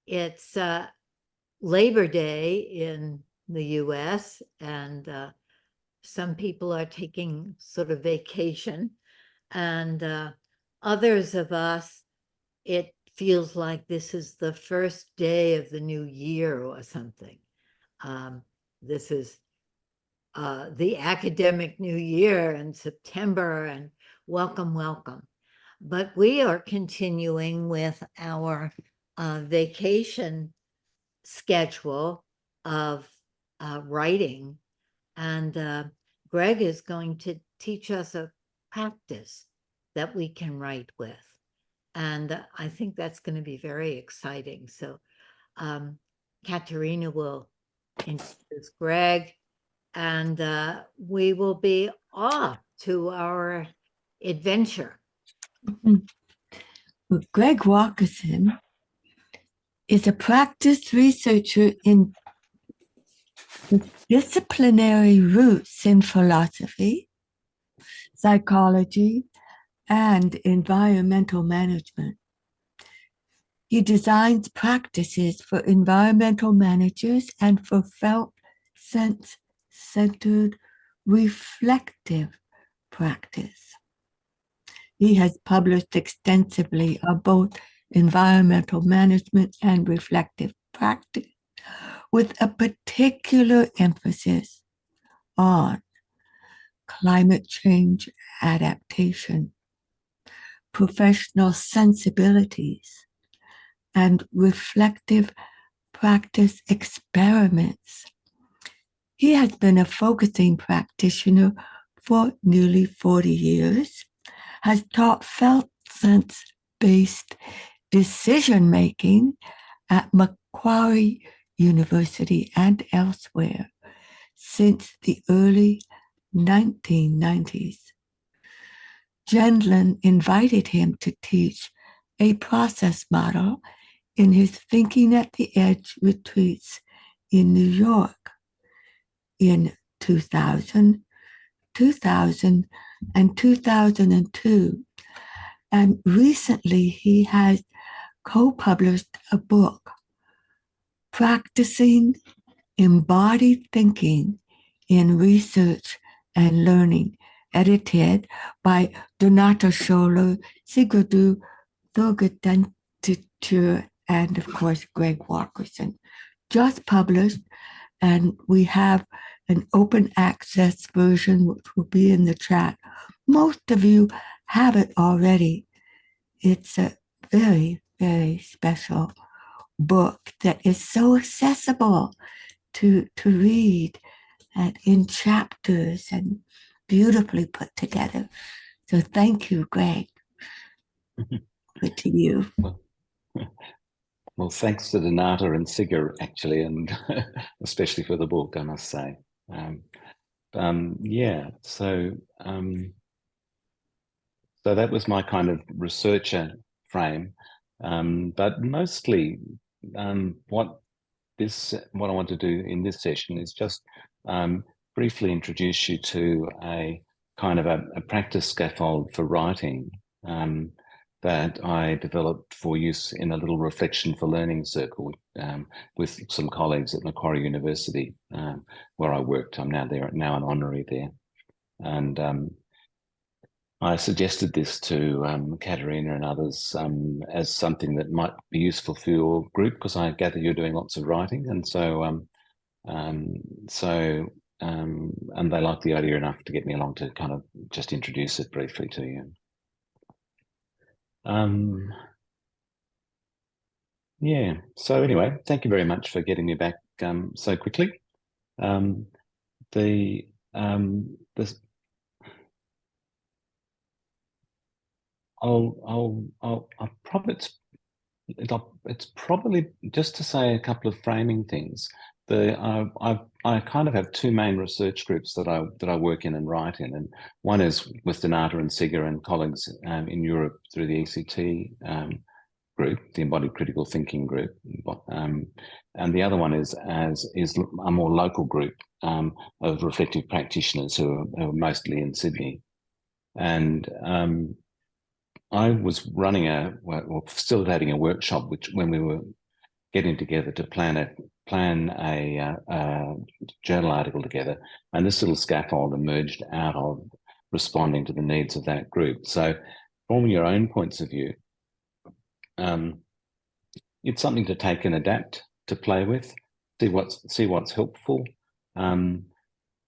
It's Labor Day in the US, and some people are taking sort of vacation, and others of us, it feels like this is the first day of the new year or something. This is the academic new year in September, and welcome, welcome. But we are continuing with our vacation schedule of writing, and Greg is going to teach us a practice that we can write with. And I think that's going to be very exciting. So Katerina will introduce Greg, and we will be off to our adventure. Well, Greg Walkerden is a practice researcher in disciplinary roots in philosophy, psychology, and environmental management. He designs practices for environmental managers and for felt, sense-centered, reflective practice. He has published extensively on both environmental management and reflective practice, with a particular emphasis on climate change adaptation, professional sensibilities, and reflective practice experiments. He has been a focusing practitioner for nearly 40 years, has taught felt sense-based decision-making at Macquarie University and elsewhere since the early 1990s. Gendlin invited him to teach a process model in his Thinking at the Edge retreats in New York in 2000, 2000, and 2002. And recently he has co-published a book, Practicing Embodied Thinking in Research and Learning, edited by Donata Scholler, Sigurdur Þorgerdóttir, and of course Greg Walkerden. Just published, and we have an open access version which will be in the chat. Most of you have it already. It's a very, very special book that is so accessible to read, and in chapters and beautifully put together. So thank you, Greg. Good to you. Well, thanks to Donata and Sigurd, actually, and especially for the book, I must say. So that was my kind of researcher frame, but mostly what I want to do in this session is just briefly introduce you to a kind of a practice scaffold for writing that I developed for use in a little reflection for learning circle with some colleagues at Macquarie University, where I worked. I'm now an honorary there. And I suggested this to Katerina and others as something that might be useful for your group, because I gather you're doing lots of writing, and and they liked the idea enough to get me along to kind of just introduce it briefly to you. So anyway, thank you very much for getting me back so quickly. It's probably just to say a couple of framing things. I kind of have two main research groups that I work in and write in, and one is with Donata and Sigurd and colleagues in Europe through the ECT group, the Embodied Critical Thinking group, and the other one is a more local group of reflective practitioners who are mostly in Sydney, and I was running or facilitating a workshop, which when we were getting together to plan a journal article together, and this little scaffold emerged out of responding to the needs of that group. So from your own points of view, it's something to take and adapt, to play with, see what's helpful.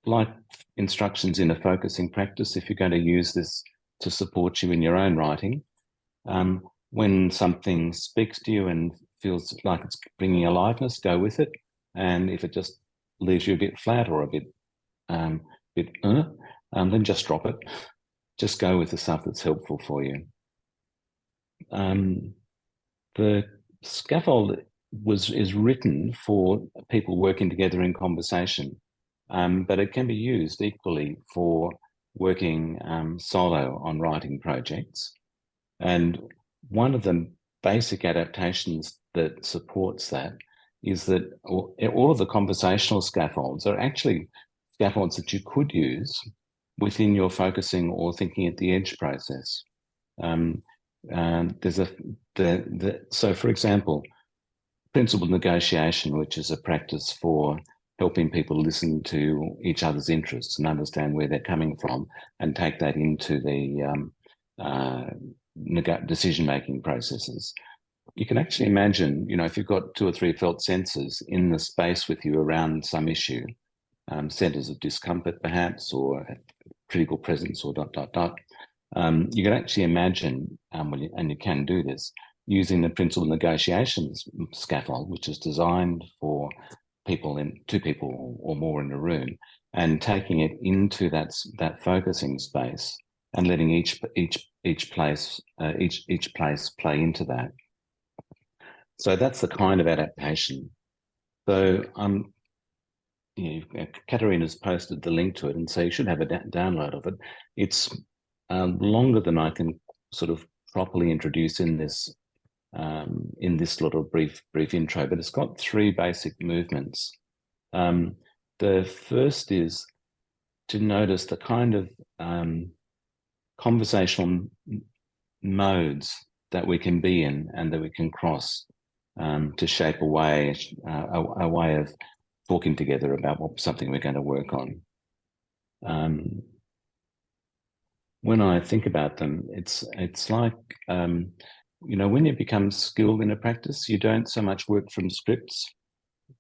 Like instructions in a focusing practice, if you're going to use this to support you in your own writing, when something speaks to you and feels like it's bringing aliveness, go with it. And if it just leaves you a bit flat or a bit, then just drop it. Just go with the stuff that's helpful for you. The scaffold is written for people working together in conversation, but it can be used equally for working solo on writing projects. And one of the basic adaptations that supports that is that all of the conversational scaffolds are actually scaffolds that you could use within your focusing or thinking at the edge process. So for example, principled negotiation, which is a practice for helping people listen to each other's interests and understand where they're coming from and take that into the decision-making processes. You can actually imagine, if you've got 2 or 3 felt sensors in the space with you around some issue, centers of discomfort perhaps, or critical presence, or ... you can actually imagine, and you can do this, using the principled negotiations scaffold, which is designed for 2 people or more in a room, and taking it into that focusing space and letting each place play into that. So that's the kind of adaptation. So Katerina's posted the link to it, and so you should have a download of it. It's longer than I can sort of properly introduce in this little brief intro, but it's got 3 basic movements. The first is to notice the kind of conversational modes that we can be in and that we can cross to shape a way of talking together about something we're going to work on. When I think about them, it's like, when you become skilled in a practice, you don't so much work from scripts,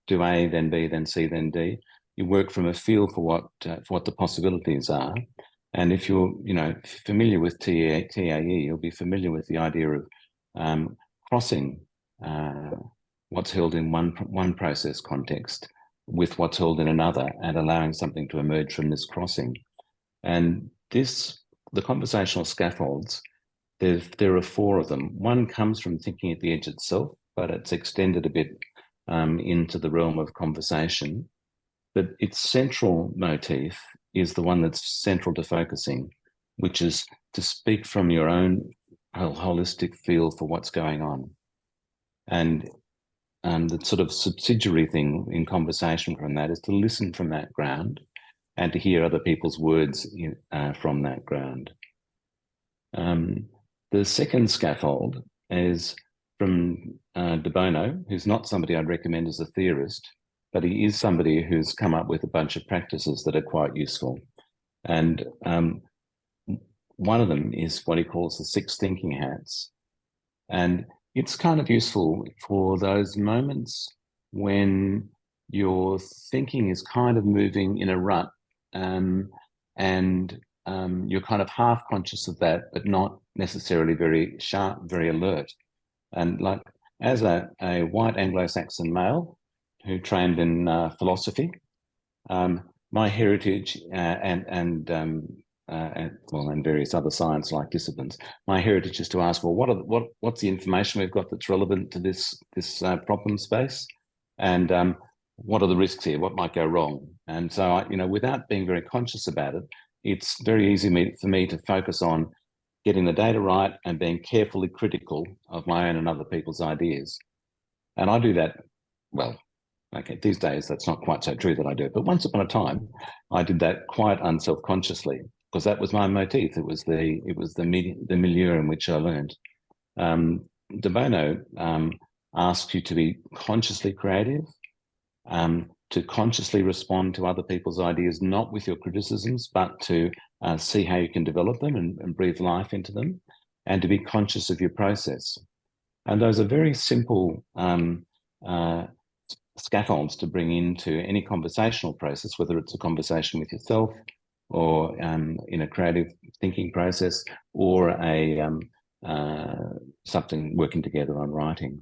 do A, then B, then C, then D. You work from a feel for what the possibilities are. And if you're, familiar with TAE, you'll be familiar with the idea of crossing what's held in one process context with what's held in another, and allowing something to emerge from this crossing. And the conversational scaffolds, there are 4 of them. One comes from thinking at the edge itself, but it's extended a bit into the realm of conversation. But its central motif is the one that's central to focusing, which is to speak from your own holistic feel for what's going on. And the sort of subsidiary thing in conversation from that is to listen from that ground and to hear other people's words from that ground. The second scaffold is from De Bono, who's not somebody I'd recommend as a theorist, but he is somebody who's come up with a bunch of practices that are quite useful. And one of them is what he calls the 6 thinking hats. And it's kind of useful for those moments when your thinking is kind of moving in a rut, and you're kind of half conscious of that, but not necessarily very sharp, very alert. And like, as a white Anglo-Saxon male who trained in philosophy, my heritage and various other science-like disciplines, my heritage is to ask, well, what's the information we've got that's relevant to this problem space, and what are the risks here? What might go wrong? And so, without being very conscious about it, it's very easy for me to focus on getting the data right and being carefully critical of my own and other people's ideas. And I do that, well, okay, these days that's not quite so true that I do it, but once upon a time, I did that quite unselfconsciously, because that was my motif. It was the milieu in which I learned. De Bono asks you to be consciously creative, to consciously respond to other people's ideas, not with your criticisms, but to see how you can develop them and breathe life into them, and to be conscious of your process. And those are very simple scaffolds to bring into any conversational process, whether it's a conversation with yourself or in a creative thinking process, or a something working together on writing.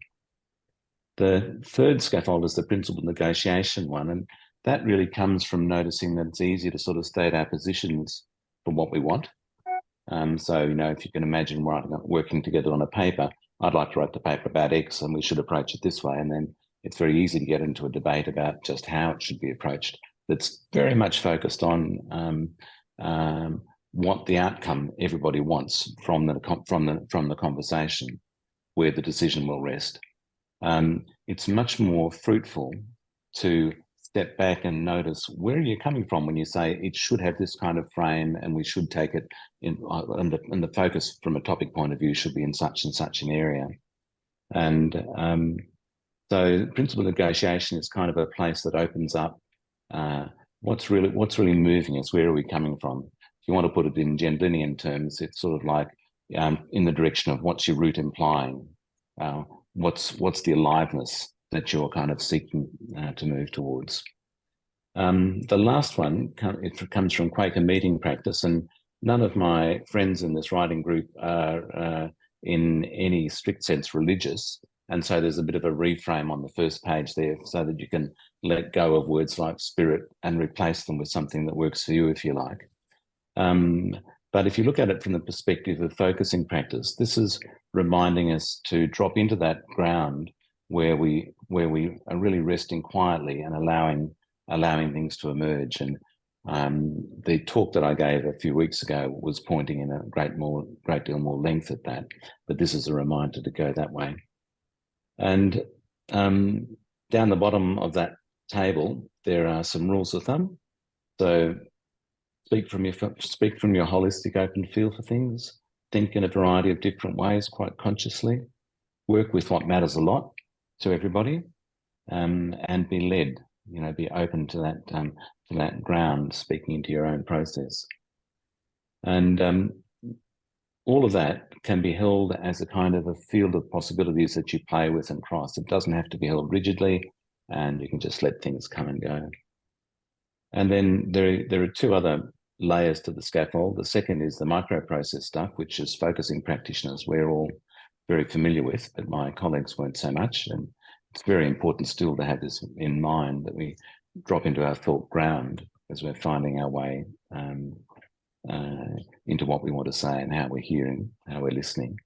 The third scaffold is the principled negotiation one, and that really comes from noticing that it's easier to sort of state our positions for what we want. So, you know, if you can imagine working together on a paper, I'd like to write the paper about X and we should approach it this way. And then it's very easy to get into a debate about just how it should be approached. That's very much focused on what the outcome everybody wants from the conversation, where the decision will rest. It's much more fruitful to step back and notice where are you coming from when you say it should have this kind of frame and we should take it in, and the focus from a topic point of view should be in such and such an area. And so principled negotiation is kind of a place that opens up what's really moving us, where are we coming from? If you want to put it in Gendlinian terms, it's sort of like in the direction of what's your root implying, what's the aliveness that you're kind of seeking to move towards. The last one, it comes from Quaker meeting practice, and none of my friends in this writing group are in any strict sense religious, and so there's a bit of a reframe on the first page there so that you can let go of words like spirit and replace them with something that works for you, if you like. But if you look at it from the perspective of focusing practice, this is reminding us to drop into that ground where we are really resting quietly and allowing things to emerge. And the talk that I gave a few weeks ago was pointing in a great deal more length at that, but this is a reminder to go that way. And down the bottom of that table, there are some rules of thumb. So speak from your holistic open feel for things, think in a variety of different ways quite consciously, work with what matters a lot to everybody, and be led, you know, be open to that ground, speaking into your own process. And all of that can be held as a kind of a field of possibilities that you play with and cross. It doesn't have to be held rigidly, and you can just let things come and go. And then there are two other layers to the scaffold. The second is the microprocess stuff, which is focusing practitioners we're all very familiar with, but my colleagues weren't so much. And it's very important still to have this in mind, that we drop into our felt ground as we're finding our way into what we want to say and how we're hearing, how we're listening.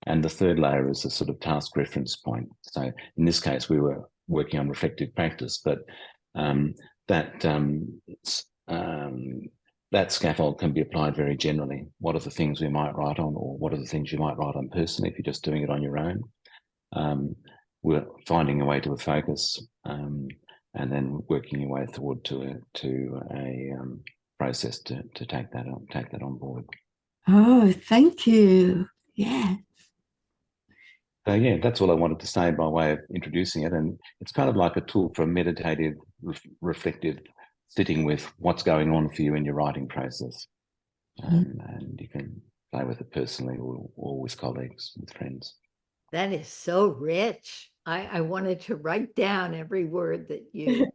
And the third layer is a sort of task reference point. So in this case, we were working on reflective practice, but that scaffold can be applied very generally. What are the things we might write on, or what are the things you might write on personally if you're just doing it on your own? We're finding a way to a focus, and then working your way toward to a process to take that on board. Oh, thank you. Yeah. So yeah, that's all I wanted to say by way of introducing it. And it's kind of like a tool for meditative, reflective sitting with what's going on for you in your writing process. And you can play with it personally or with colleagues, with friends. That is so rich. I wanted to write down every word that you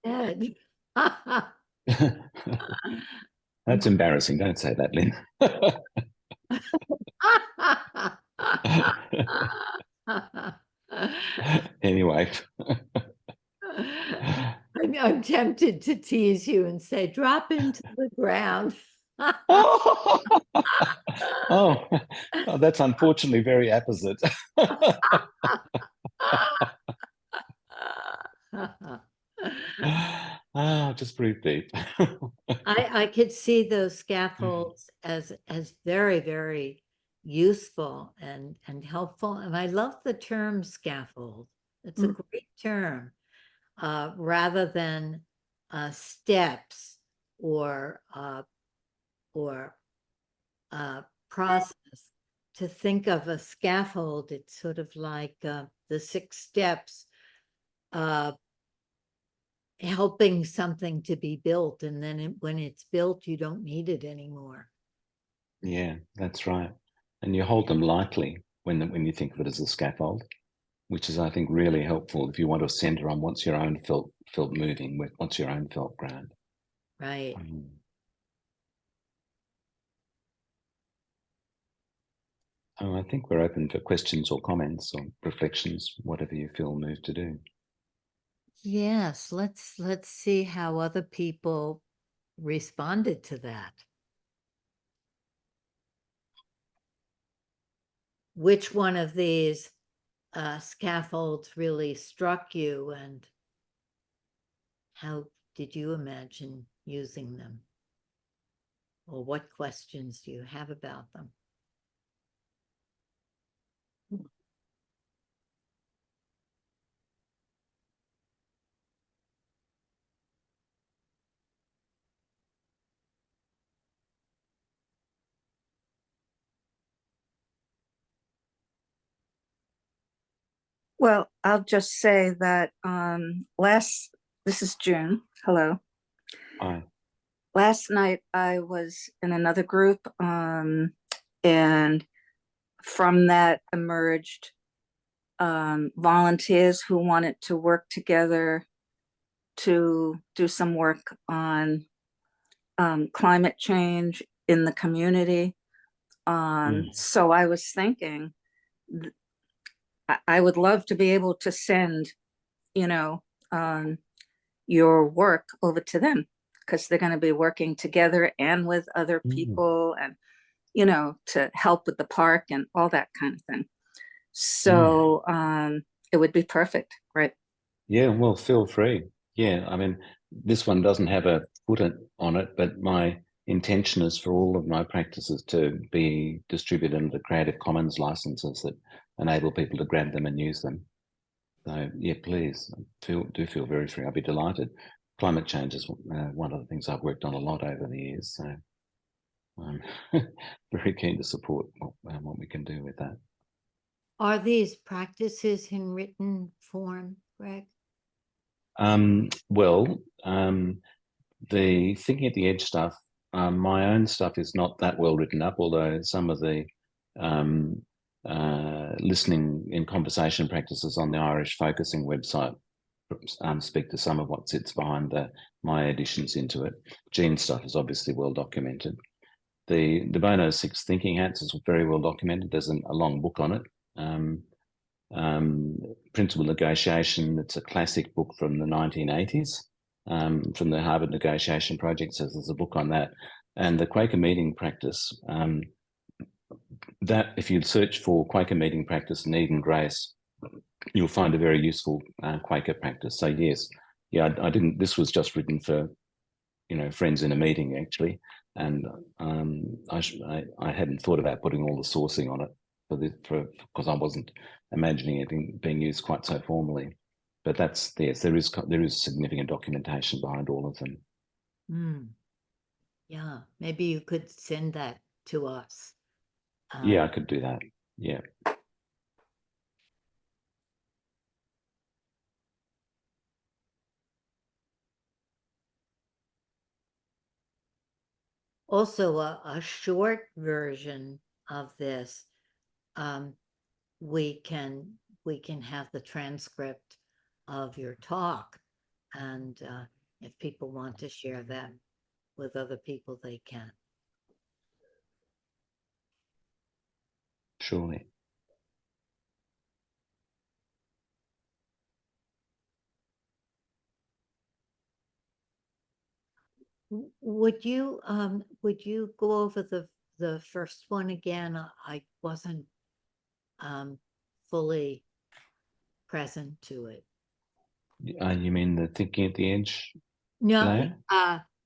said. That's embarrassing. Don't say that, Lynn. Anyway. I'm tempted to tease you and say, drop into the ground. Oh, that's unfortunately very apposite. Just breathe deep. I could see those scaffolds as very, very useful and helpful. And I love the term scaffold. It's a great term, rather than steps or or process, to think of a scaffold. It's sort of like the 6 steps, helping something to be built, and then when it's built, you don't need it anymore. Yeah, that's right. And you hold them lightly when you think of it as a scaffold, which is, I think, really helpful if you want to center on what's your own felt moving, what's your own felt ground. Right. Oh, I think we're open for questions or comments or reflections, whatever you feel moved to do. Yes, let's see how other people responded to that. Which one of these scaffolds really struck you, and how did you imagine using them? Or what questions do you have about them? Well, I'll just say that this is June. Hello. Hi. Last night I was in another group, and from that emerged volunteers who wanted to work together to do some work on climate change in the community. So I was thinking, I would love to be able to send, your work over to them, because they're going to be working together and with other people, and to help with the park and all that kind of thing. So it would be perfect, right? Yeah, well, feel free. Yeah, I mean, this one doesn't have a footer on it, but my intention is for all of my practices to be distributed under Creative Commons licenses that enable people to grab them and use them. So yeah, please do feel very free. I'll be delighted. Climate change is one of the things I've worked on a lot over the years, so I'm very keen to support what we can do with that. Are these practices in written form, Greg? Well, the thinking at the edge stuff, my own stuff is not that well written up, although some of the listening and conversation practices on the Irish Focusing website speak to some of what sits behind my additions into it. Jean's stuff is obviously well documented. The Bono 6 Thinking Hats is very well documented. There's a long book on it. Principal Negotiation, it's a classic book from the 1980s, from the Harvard Negotiation Project, so there's a book on that. And the Quaker meeting practice, that if you search for Quaker meeting practice, Need and Grace, you'll find a very useful Quaker practice. So yes, yeah, I didn't, this was just written for, friends in a meeting actually. And I hadn't thought about putting all the sourcing on it because I wasn't imagining it being used quite so formally. But yes, there is significant documentation behind all of them. Yeah, maybe you could send that to us. Yeah, I could do that. Yeah. Also, a short version of this, we can have the transcript of your talk, and if people want to share that with other people, they can. Surely. Would you go over the first one again? I wasn't fully present to it. You mean the Thinking at the Edge? No, layer?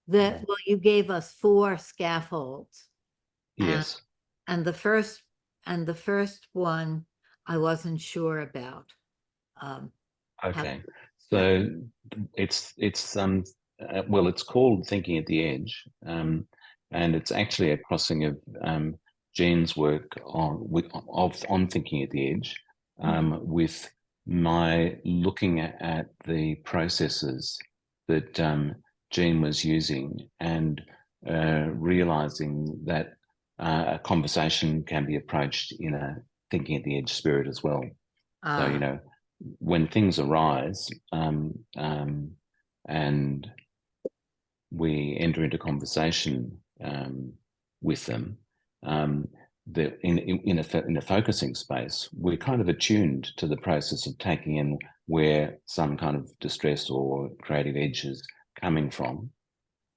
well, you gave us 4 scaffolds. Yes. And the first one I wasn't sure about. Okay. So it's well, it's called Thinking at the Edge. and it's actually a crossing of Jean's work on thinking at the edge with my looking at the processes that Jean was using and realizing that a conversation can be approached in a thinking at the edge spirit as well. So, you know, when things arise and we enter into conversation with them, in a focusing space, we're kind of attuned to the process of taking in where some kind of distress or creative edge is coming from.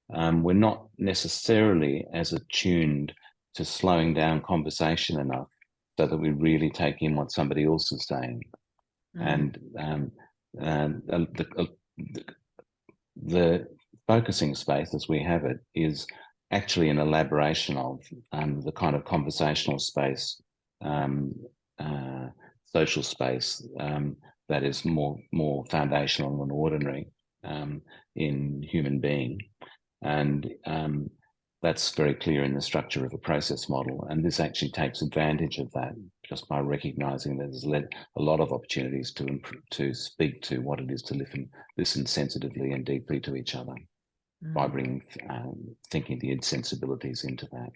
We're not necessarily as attuned to slowing down conversation enough so that we really take in what somebody else is saying. And the focusing space, as we have it, is actually an elaboration of the kind of conversational space, social space that is more foundational and ordinary in human being. And that's very clear in the structure of a process model. And this actually takes advantage of that just by recognizing that there's a lot of opportunities to speak to what it is to listen sensitively and deeply to each other by bringing thinking the sensibilities into that.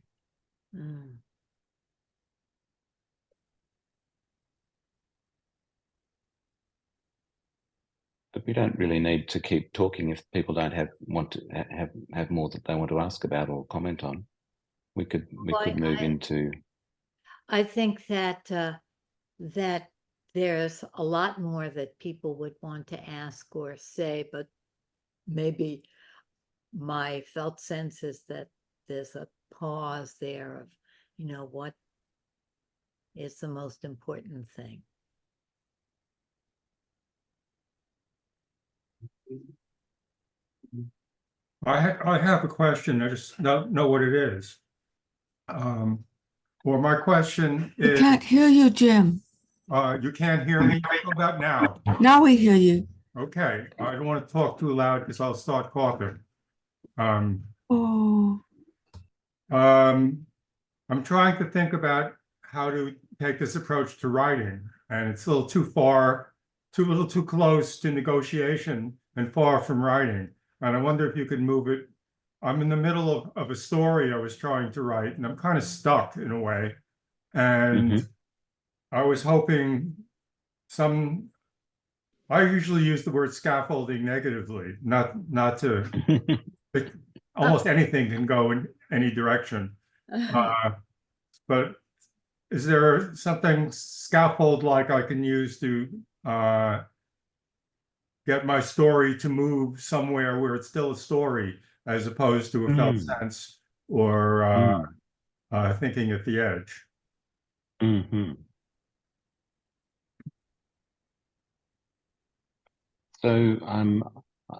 But we don't really need to keep talking if people don't have more that they want to ask about or comment on. We could move into. I think that that there's a lot more that people would want to ask or say, but maybe my felt sense is that there's a pause there of, you know, what is the most important thing. I have a question. I just don't know what it is. Well, my question We is. can't hear you, Jim. You can't hear me? How about now? Now we hear you. Okay. I don't want to talk too loud because I'll start coughing. Oh. I'm trying to think about how to take this approach to writing, and it's a little too far, a little too close to negotiation and far from writing. And I wonder if you could move it. I'm in the middle of a story I was trying to write, and I'm kind of stuck in a way. And I was hoping I usually use the word scaffolding negatively, not to, almost anything can go in any direction. But is there something scaffold-like I can use to get my story to move somewhere where it's still a story, as opposed to a felt sense or thinking at the edge? So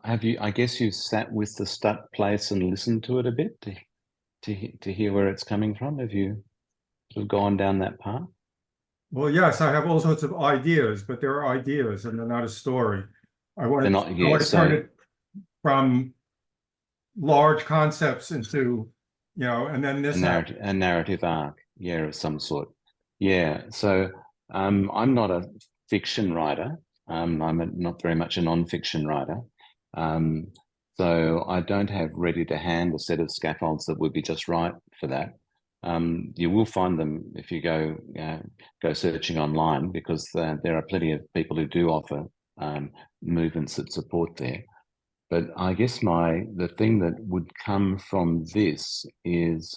I guess you sat with the stuck place and listened to it a bit to hear where it's coming from? Have you sort of gone down that path? Well, yes, I have all sorts of ideas, but they're ideas and they're not a story. I want to turn it from large concepts into, you know, and then this a narrative arc, of some sort. So I'm not a fiction writer. I'm not very much a non-fiction writer. So I don't have ready to hand a set of scaffolds that would be just right for that. You will find them if you go searching online, because there are plenty of people who do offer movements that support there. But I guess the thing that would come from this is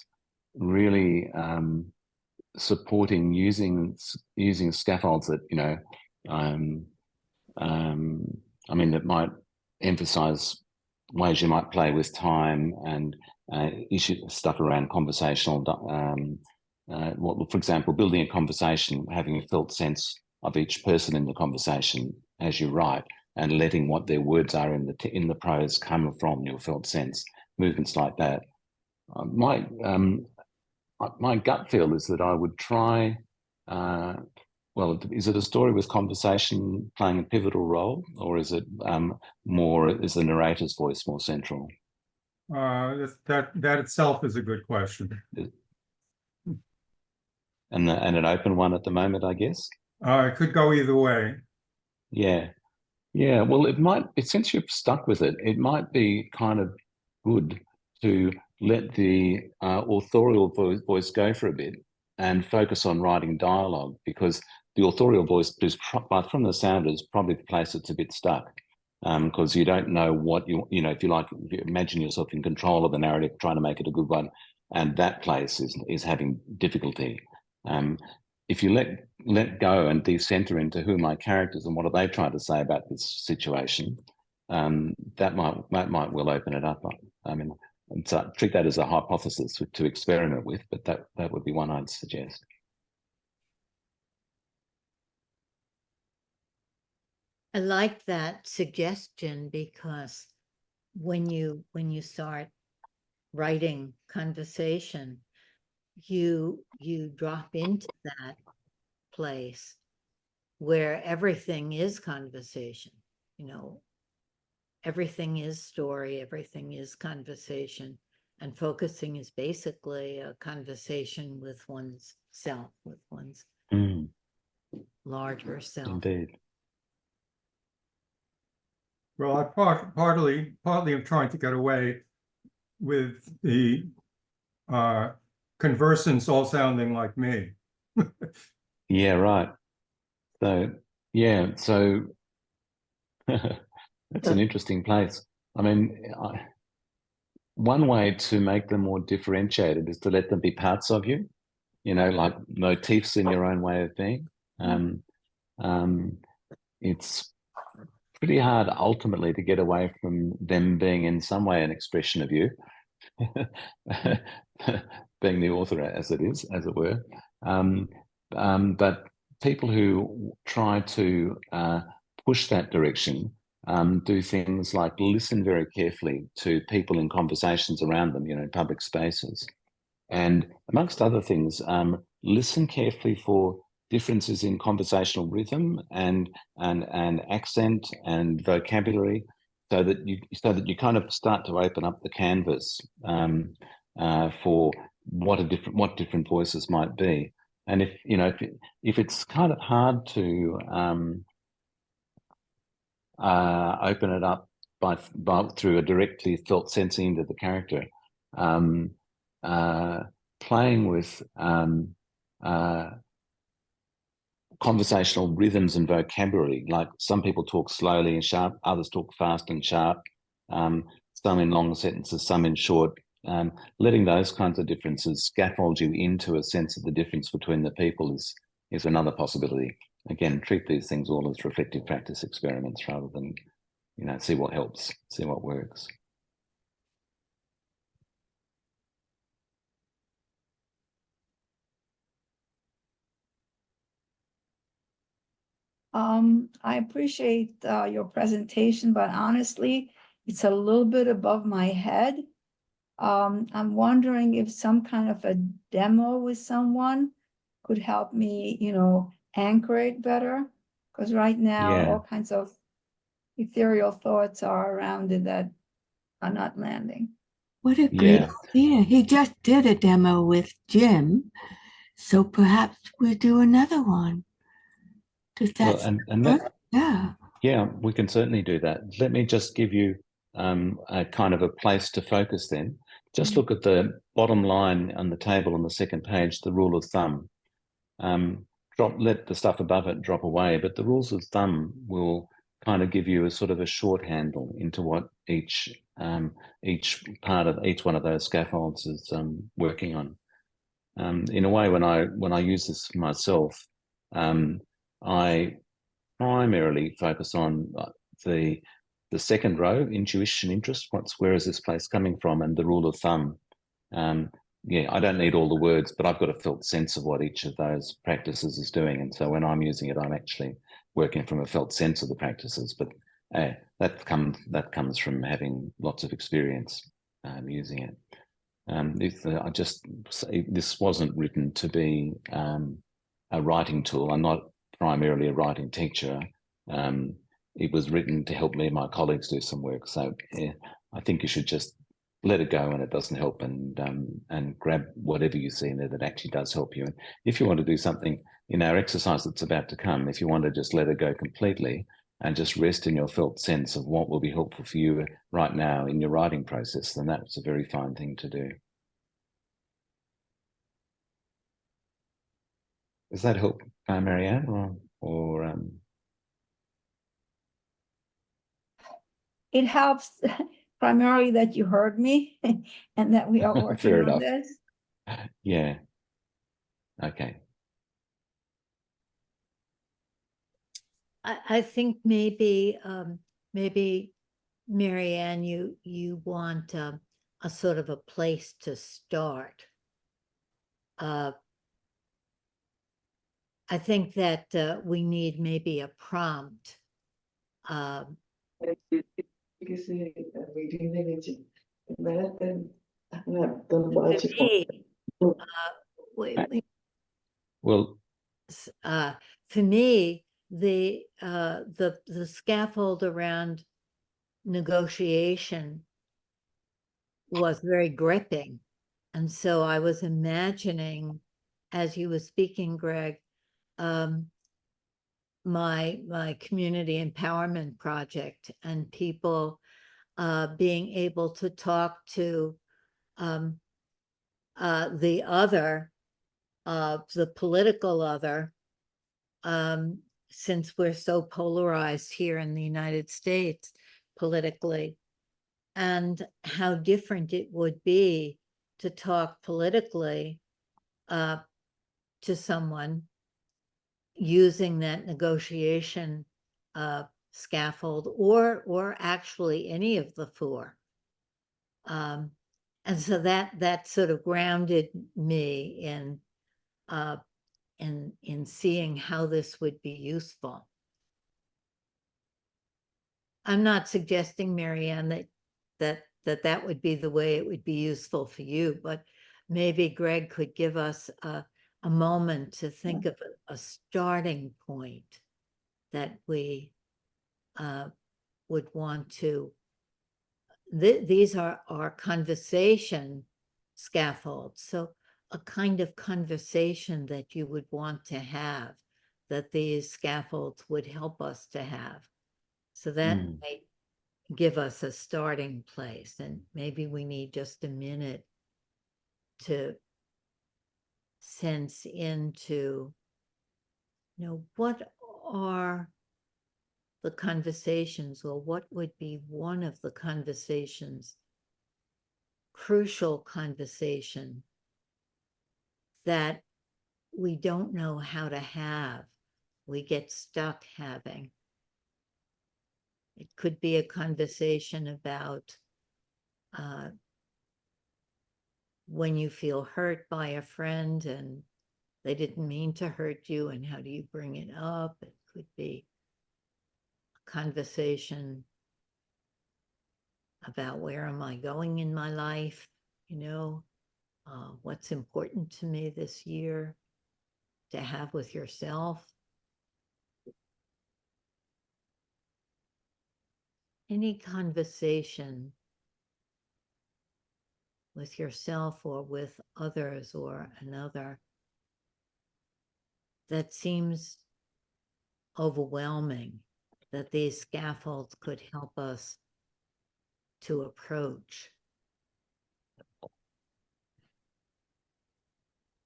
really supporting using scaffolds that, you know, I mean, that might emphasize ways you might play with time and issue stuff around conversational. For example, building a conversation, having a felt sense of each person in the conversation as you write, and letting what their words are in the prose come from your felt sense. Movements like that. My gut feel is that I would try. Well, is it a story with conversation playing a pivotal role, or is it is the narrator's voice more central? That itself is a good question. And an open one at the moment, I guess. It could go either way. Yeah. Yeah. Well, since you've stuck with it, it might be kind of good to let the authorial voice go for a bit and focus on writing dialogue, because the authorial voice is, from the sound, is probably the place that's a bit stuck. Because you don't know what if you imagine yourself in control of the narrative, trying to make it a good one, and that place is having difficulty. If you let go and decenter into who my characters and what are they trying to say about this situation, that might well open it up. I mean, and so treat that as a hypothesis to experiment with, but that would be one I'd suggest. I like that suggestion, because when you start writing conversation, you drop into that place where everything is conversation. Everything is story, everything is conversation, and focusing is basically a conversation with one's self, with one's larger self. Indeed. Well, I partly am trying to get away with the conversants all sounding like me. Yeah, right. So that's an interesting place. I mean, one way to make them more differentiated is to let them be parts of you, like motifs in your own way of being. It's pretty hard ultimately to get away from them being in some way an expression of you, being the author as it were. But people who try to push that direction do things like listen very carefully to people in conversations around them, in public spaces. And amongst other things, listen carefully for differences in conversational rhythm and accent and vocabulary, so that you kind of start to open up the canvas for what different voices might be. And if it's kind of hard to open it up by through a directly felt sense into the character, playing with conversational rhythms and vocabulary, like some people talk slowly and sharp, others talk fast and sharp, some in long sentences, some in short. Letting those kinds of differences scaffold you into a sense of the difference between the people is another possibility. Again, treat these things all as reflective practice experiments rather than, see what helps, see what works. I appreciate your presentation, but honestly, it's a little bit above my head. I'm wondering if some kind of a demo with someone could help me, anchor it better. Because right now, all kinds of ethereal thoughts are around it that are not landing. What a great idea. He just did a demo with Jim, so perhaps we'll do another one. Does that Yeah, we can certainly do that. Let me just give you a kind of a place to focus then. Just look at the bottom line on the table on the second page, the rule of thumb. Let the stuff above it drop away, but the rules of thumb will kind of give you a sort of a short handle into what each part of each one of those scaffolds is working on. In a way, when I use this myself, I primarily focus on the second row, intuition, interest. Where is this place coming from, and the rule of thumb. I don't need all the words, but I've got a felt sense of what each of those practices is doing, and so when I'm using it, I'm actually working from a felt sense of the practices. But that comes from having lots of experience using it. This wasn't written to be a writing tool. I'm not primarily a writing teacher. It was written to help me and my colleagues do some work. So I think you should just let it go when it doesn't help, and grab whatever you see in there that actually does help you. And if you want to do something in our exercise that's about to come, if you want to just let it go completely and just rest in your felt sense of what will be helpful for you right now in your writing process, then that's a very fine thing to do. Does that help, Marianne, or It helps primarily that you heard me and that we are working Fair on enough. this. Yeah. Okay. I think maybe Marianne, you want a sort of a place to start. I think that we need maybe a prompt. For me, Well, for me, the scaffold around negotiation was very gripping. And so I was imagining, as you were speaking, Greg, my community empowerment project and people being able to talk to the other, the political other, since we're so polarized here in the United States politically, and how different it would be to talk politically to someone using that negotiation scaffold, or actually any of the four. And so that sort of grounded me in seeing how this would be useful. I'm not suggesting, Marianne, that would be the way it would be useful for you, but maybe Greg could give us a moment to think of a starting point that we would want to. These are our conversation scaffolds. So a kind of conversation that you would want to have, that these scaffolds would help us to have. So that might give us a starting place, and maybe we need just a minute to sense into, what are the conversations, or what would be one of the conversations, crucial conversation, that we don't know how to have, we get stuck having. It could be a conversation about when you feel hurt by a friend and they didn't mean to hurt you, and how do you bring it up? It could be a conversation about where am I going in my life, what's important to me this year to have with yourself. Any conversation with yourself or with others or another that seems overwhelming, that these scaffolds could help us to approach.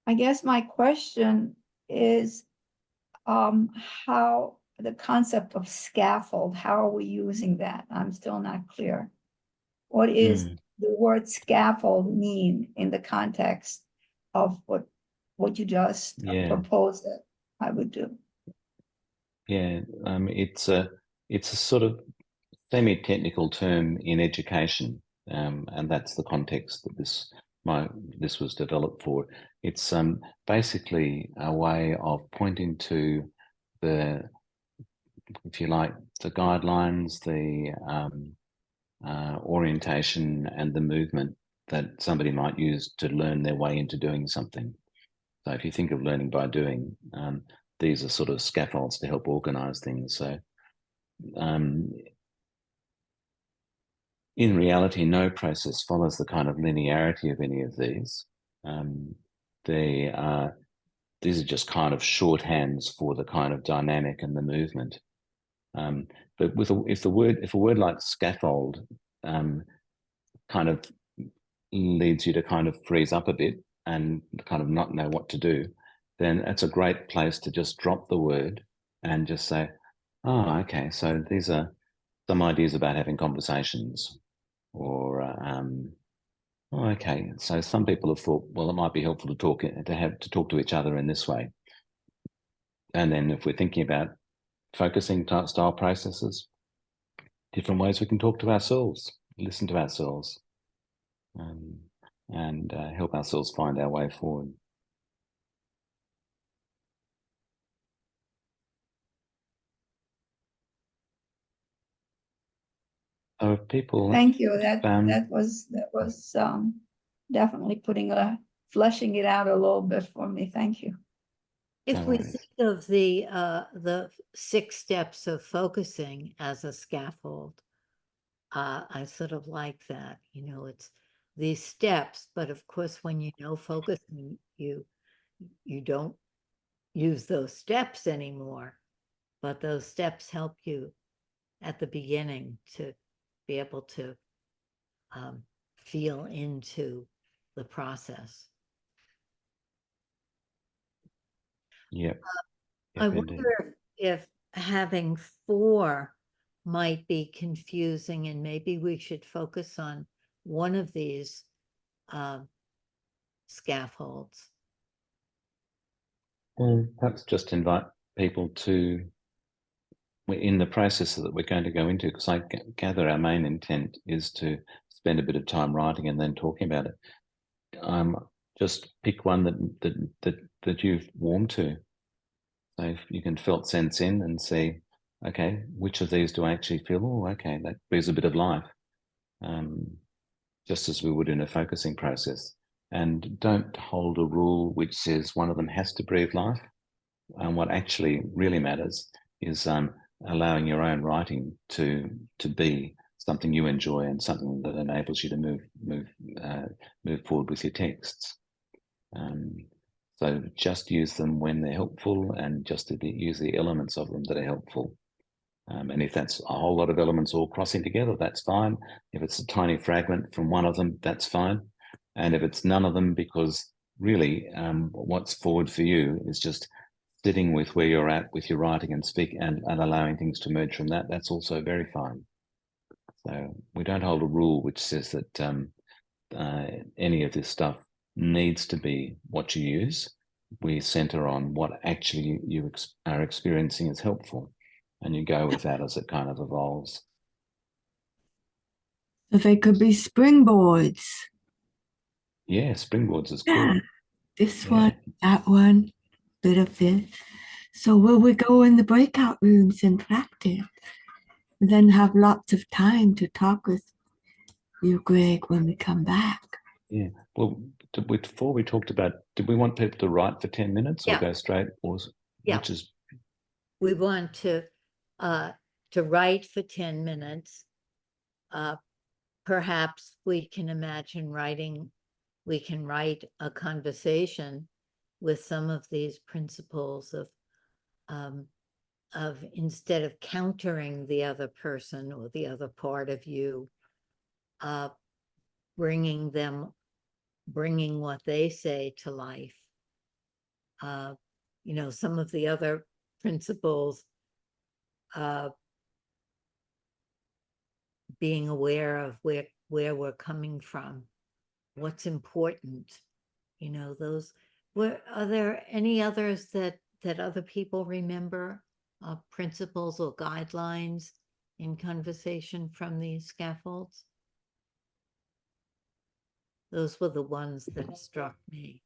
I guess my question is how the concept of scaffold, how are we using that? I'm still not clear. What is the word scaffold mean in the context of what you just proposed that I would do? Yeah, it's a sort of semi-technical term in education, and that's the context that this was developed for. It's basically a way of pointing to the, if you like, the guidelines, the orientation and the movement that somebody might use to learn their way into doing something. So if you think of learning by doing, these are sort of scaffolds to help organize things. So in reality, no process follows the kind of linearity of any of these. They are, these are just kind of shorthands for the kind of dynamic and the movement. But if a word like scaffold kind of leads you to kind of freeze up a bit and kind of not know what to do, then it's a great place to just drop the word and just say, oh, okay, so these are some ideas about having conversations, or oh, okay, so some people have thought, well, it might be helpful to talk to each other in this way. And then if we're thinking about focusing style processes, different ways we can talk to ourselves, listen to ourselves, and help ourselves find our way forward. So if people, Thank you. That was definitely fleshing it out a little bit for me. Thank you. If No we worries. think of the 6 steps of focusing as a scaffold, I sort of like that. You know, it's these steps, but of course, when you know focusing, you don't use those steps anymore. But those steps help you at the beginning to be able to feel into the process. Yep. I Yep, indeed. wonder if having 4 might be confusing, and maybe we should focus on one of these scaffolds. Well, perhaps just invite people to, in the process that we're going to go into, because I gather our main intent is to spend a bit of time writing and then talking about it. Just pick one that you've warmed to. So if you can felt sense in and see, okay, which of these do I actually feel? Oh, okay, that breathes a bit of life, just as we would in a focusing process. And don't hold a rule which says one of them has to breathe life. What actually really matters is allowing your own writing to be something you enjoy and something that enables you to move forward with your texts. So just use them when they're helpful, and just to use the elements of them that are helpful. And if that's a whole lot of elements all crossing together, that's fine. If it's a tiny fragment from one of them, that's fine. And if it's none of them, because really what's forward for you is just sitting with where you're at with your writing and speak and allowing things to emerge from that, that's also very fine. So we don't hold a rule which says that any of this stuff needs to be what you use. We center on what actually you are experiencing as helpful, and you go with that as it kind of evolves. So they could be springboards. Yeah, springboards is Yeah. cool. This Yeah. one, that one, bit of this. So will we go in the breakout rooms and practice? And then have lots of time to talk with you, Greg, when we come back. Yeah. Well, before we talked about, did we want people to write for 10 minutes or Yeah. go straight, or Yeah. which is? We want to write for 10 minutes. Perhaps we can imagine we can write a conversation with some of these principles of instead of countering the other person or the other part of you, bringing what they say to life. You know, some of the other principles, being aware of where we're coming from, what's important, you know, those. Are there any others that other people remember, principles or guidelines in conversation from these scaffolds? Those were the ones that struck me.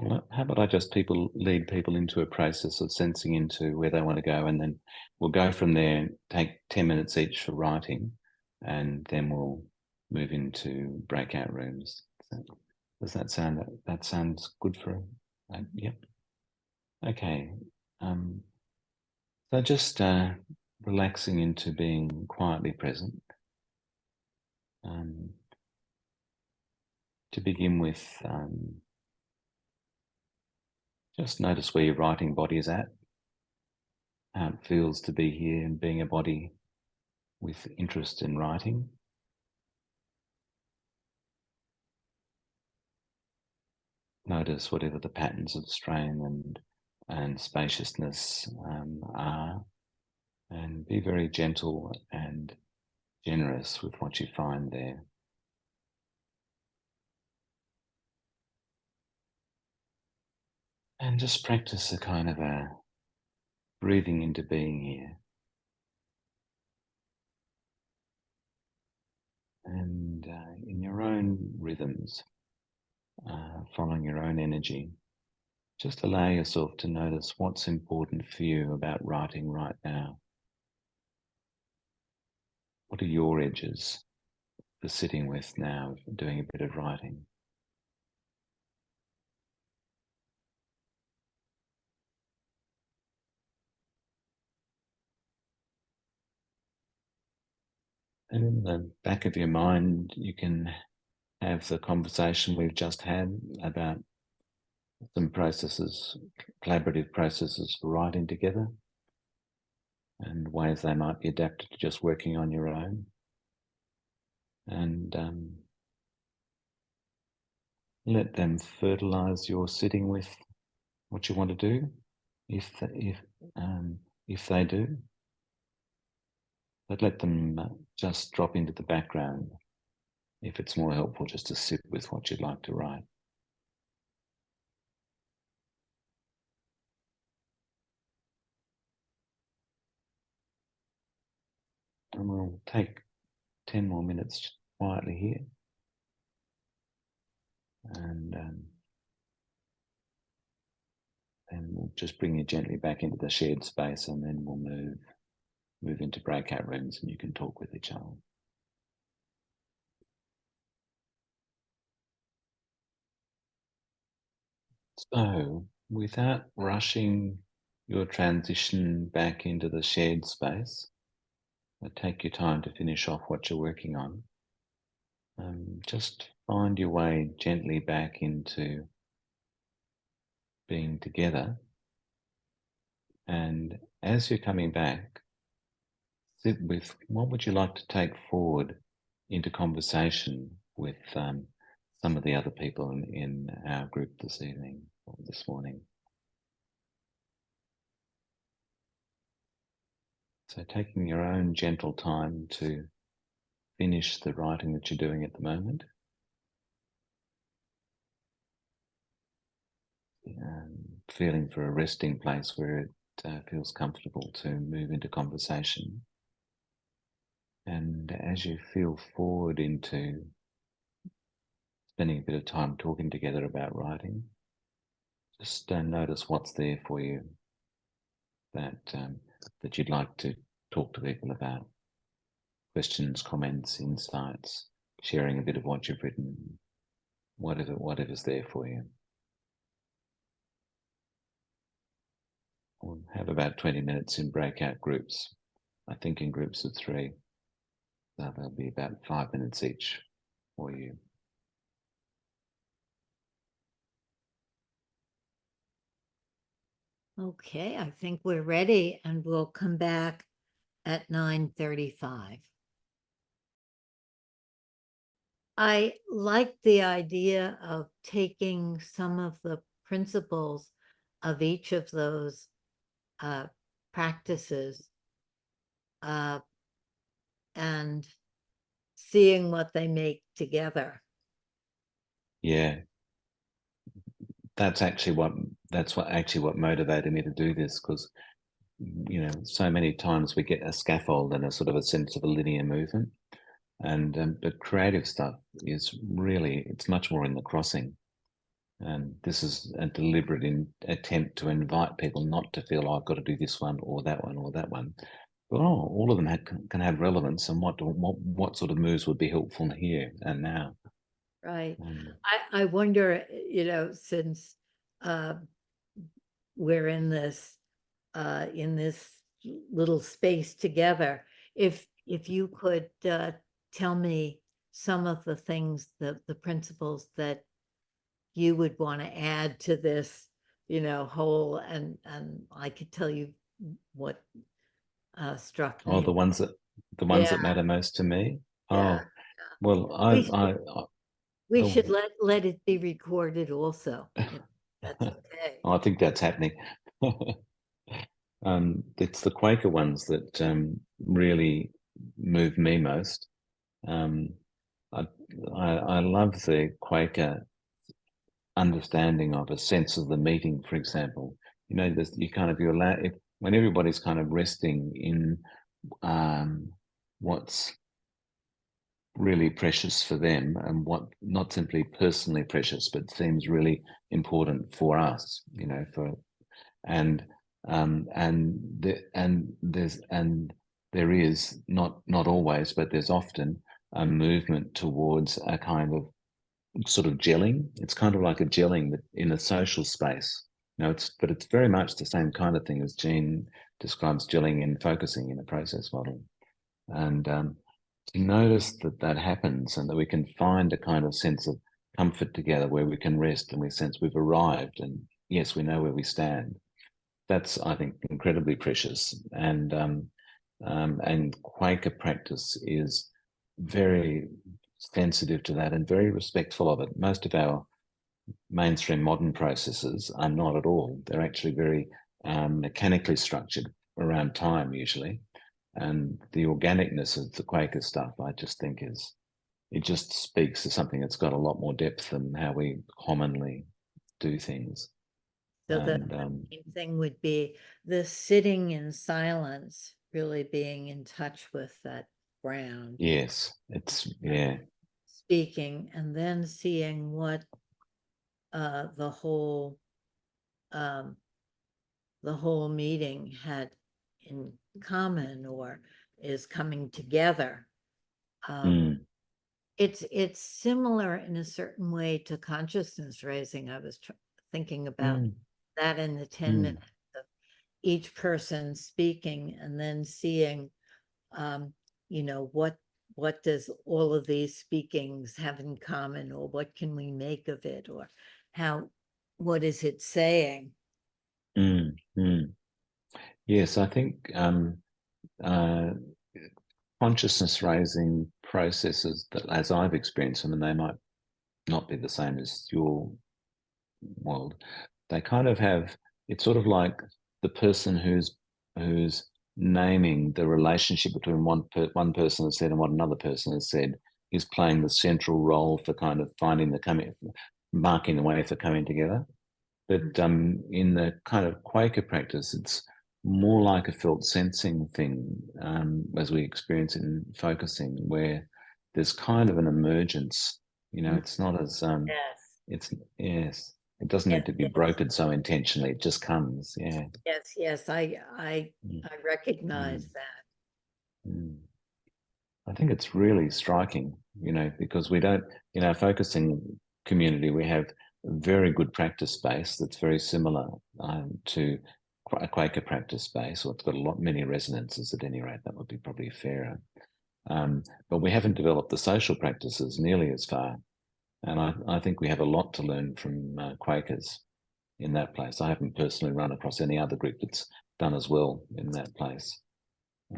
Well, how about I just lead people into a process of sensing into where they want to go, and then we'll go from there, take 10 minutes each for writing, and then we'll move into breakout rooms. Does that sounds good for, yep. Okay. So just relaxing into being quietly present. To begin with, just notice where your writing body is at, how it feels to be here and being a body with interest in writing. Notice whatever the patterns of strain and spaciousness are, and be very gentle and generous with what you find there. And just practice a kind of a breathing into being here. And in your own rhythms, following your own energy, just allow yourself to notice what's important for you about writing right now. What are your edges for sitting with now, doing a bit of writing? And in the back of your mind, you can have the conversation we've just had about some processes, collaborative processes for writing together, and ways they might be adapted to just working on your own. And let them fertilize your sitting with what you want to do, if they do. But let them just drop into the background if it's more helpful just to sit with what you'd like to write. And we'll take 10 more minutes quietly here. And we'll just bring you gently back into the shared space, and then we'll move into breakout rooms and you can talk with each other. So, without rushing your transition back into the shared space, take your time to finish off what you're working on. Just find your way gently back into being together. And as you're coming back, sit with what would you like to take forward into conversation with some of the other people in our group this evening or this morning. So taking your own gentle time to finish the writing that you're doing at the moment. Feeling for a resting place where it feels comfortable to move into conversation. And as you feel forward into spending a bit of time talking together about writing, just notice what's there for you that you'd like to talk to people about. Questions, comments, insights, sharing a bit of what you've written, whatever's there for you. We'll have about 20 minutes in breakout groups, I think in groups of 3. So there'll be about 5 minutes each for you. Okay, I think we're ready, and we'll come back at 9:35. I like the idea of taking some of the principles of each of those practices and seeing what they make together. Yeah, that's what motivated me to do this, because so many times we get a scaffold and a sort of a sense of a linear movement, and but creative stuff is really, it's much more in the crossing, And this is a deliberate attempt to invite people not to feel, oh, I've got to do this one or that one or that one. But all of them can have relevance, and what sort of moves would be helpful here and now. Right. I wonder, since we're in this little space together, if you could tell me some of the things, the principles that you would want to add to this, whole, and I could tell you what struck Oh, me. the ones that matter most to me. Yeah. Oh, well, We should let it be recorded also. If that's okay. I think that's happening. It's the Quaker ones that really move me most. I love the Quaker understanding of a sense of the meeting, for example. You're allowed, when everybody's kind of resting in what's really precious for them, and what not simply personally precious, but seems really important for us, there is not always, but there's often a movement towards a kind of sort of gelling. It's kind of like a gelling in a social space. But it's very much the same kind of thing as Jean describes gelling and focusing in a process model. And to notice that happens, and that we can find a kind of sense of comfort together where we can rest and we sense we've arrived, and yes, we know where we stand. That's, I think, incredibly precious. And Quaker practice is very sensitive to that and very respectful of it. Most of our mainstream modern processes are not at all. They're actually very mechanically structured around time usually. And the organicness of the Quaker stuff, I just think it just speaks to something that's got a lot more depth than how we commonly do things. So the main thing would be the sitting in silence, really being in touch with that ground. Yes, Speaking, and then seeing what the whole meeting had in common, or is coming together. It's similar in a certain way to consciousness raising. I was thinking about that in the 10 minutes of each person speaking, and then seeing, what does all of these speakings have in common, or what can we make of it, or what is it saying? Yes, I think consciousness raising processes, that as I've experienced them, and they might not be the same as your world, they kind of have, it's sort of like the person who's naming the relationship between one person has said and what another person has said is playing the central role for kind of marking the way for coming together. But in the kind of Quaker practice, it's more like a felt sensing thing, as we experience it in focusing, where there's kind of an emergence. It's not as yes. It doesn't need to be brokered so intentionally. It just comes. Yeah. Yes. I recognize that. I think it's really striking, because we don't, in our focusing community, we have a very good practice space that's very similar to a Quaker practice space, or it's got many resonances at any rate. That would be probably fairer. But we haven't developed the social practices nearly as far. And I think we have a lot to learn from Quakers in that place. I haven't personally run across any other group that's done as well in that place.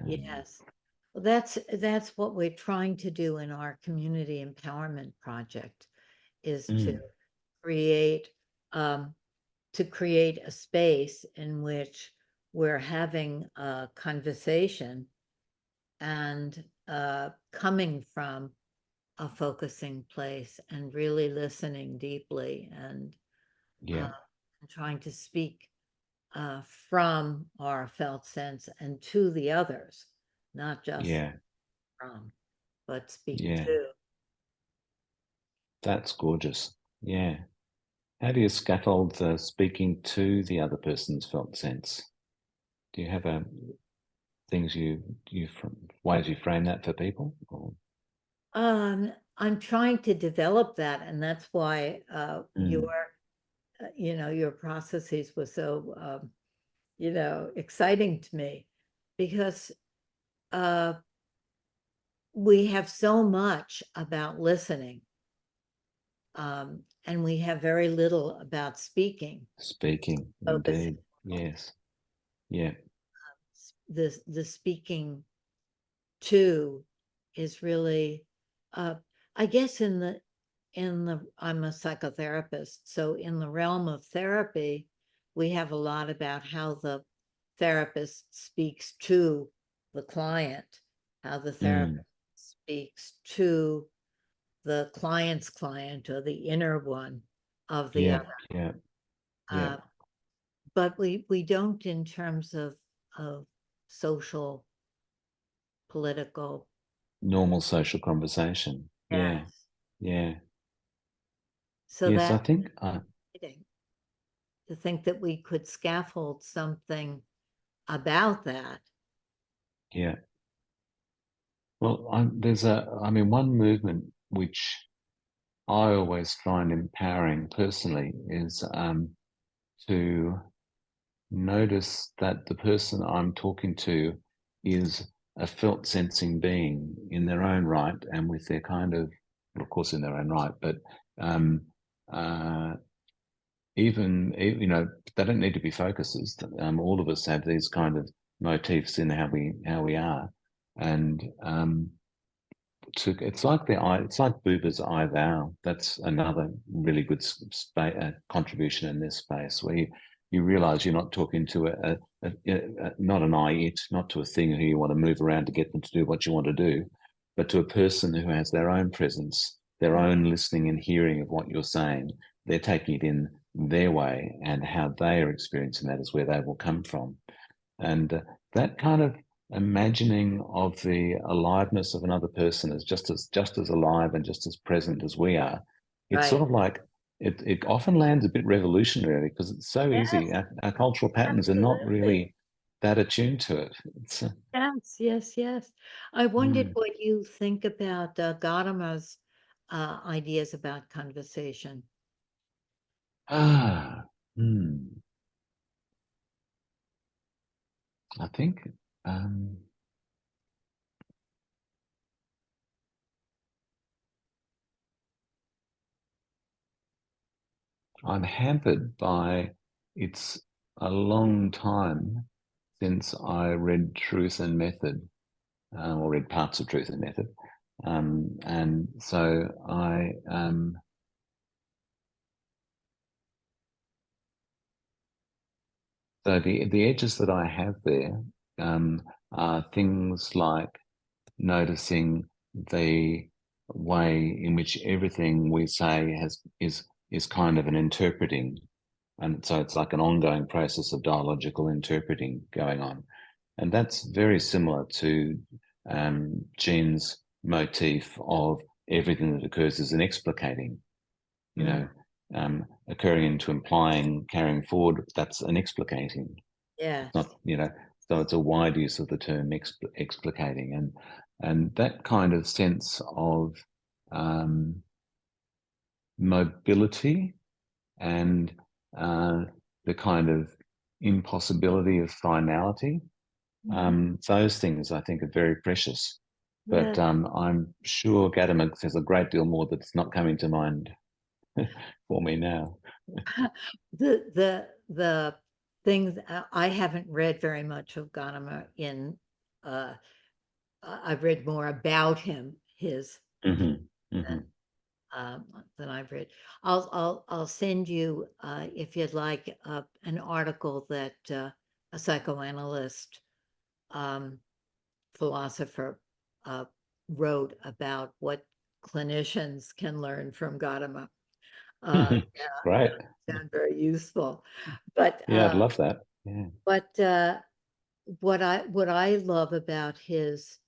Yes. Well, that's what we're trying to do in our community empowerment project, is to create a space in which we're having a conversation and coming from a focusing place and really listening deeply, and trying to speak from our felt sense and to the others, not just from, but speak to. That's gorgeous. Yeah. How do you scaffold speaking to the other person's felt sense? Do you have things ways you frame that for people? Or? I'm trying to develop that, and that's why your processes were so exciting to me, because we have so much about listening, and we have very little about speaking. Speaking, indeed. Yes. Yeah. The speaking to is really, I guess in the I'm a psychotherapist, so in the realm of therapy, we have a lot about how the therapist speaks to the client, how the therapist speaks to the client's client, or the inner one of the other. Yeah. But we don't in terms of social, political. Normal social conversation. Yes. Yeah. So yes, I that's think to think that we could scaffold something about that. Yeah. Well, there's one movement which I always find empowering personally is to notice that the person I'm talking to is a felt sensing being in their own right, and with their kind of course, in their own right, but even they don't need to be focuses. All of us have these kind of motifs in how we are, and it's like Buber's I thou. That's another really good contribution in this space, where you realize you're not talking to not an I, it, not to a thing who you want to move around to get them to do what you want to do, but to a person who has their own presence, their own listening and hearing of what you're saying. They're taking it in their way, and how they are experiencing that is where they will come from. And that kind of imagining of the aliveness of another person as just as alive and just as present as we are, it's sort of like it often lands a bit revolutionary, because it's so easy. Our cultural patterns are not really that attuned to it. Yes. I wondered what you think about Gadamer's ideas about conversation. I think I'm hampered by it's a long time since I read Truth and Method, or read parts of Truth and Method, and so so the edges that I have there are things like noticing the way in which everything we say is kind of an interpreting, and so it's like an ongoing process of dialogical interpreting going on, and that's very similar to Jean's motif of everything that occurs is an explicating, occurring into implying, carrying forward. That's an explicating. Yeah. It's not, so it's a wide use of the term explicating, and that kind of sense of mobility and the kind of impossibility of finality. Those things I think are very precious. But I'm sure Gadamer says a great deal more that's not coming to mind for me now. The things I haven't read very much of Gadamer in. I've read more about him, than I've read. I'll send you if you'd like an article that a psychoanalyst philosopher wrote about what clinicians can learn from Gadamer. Right. Sound very useful, but yeah, I'd love that. Yeah. But what I love about his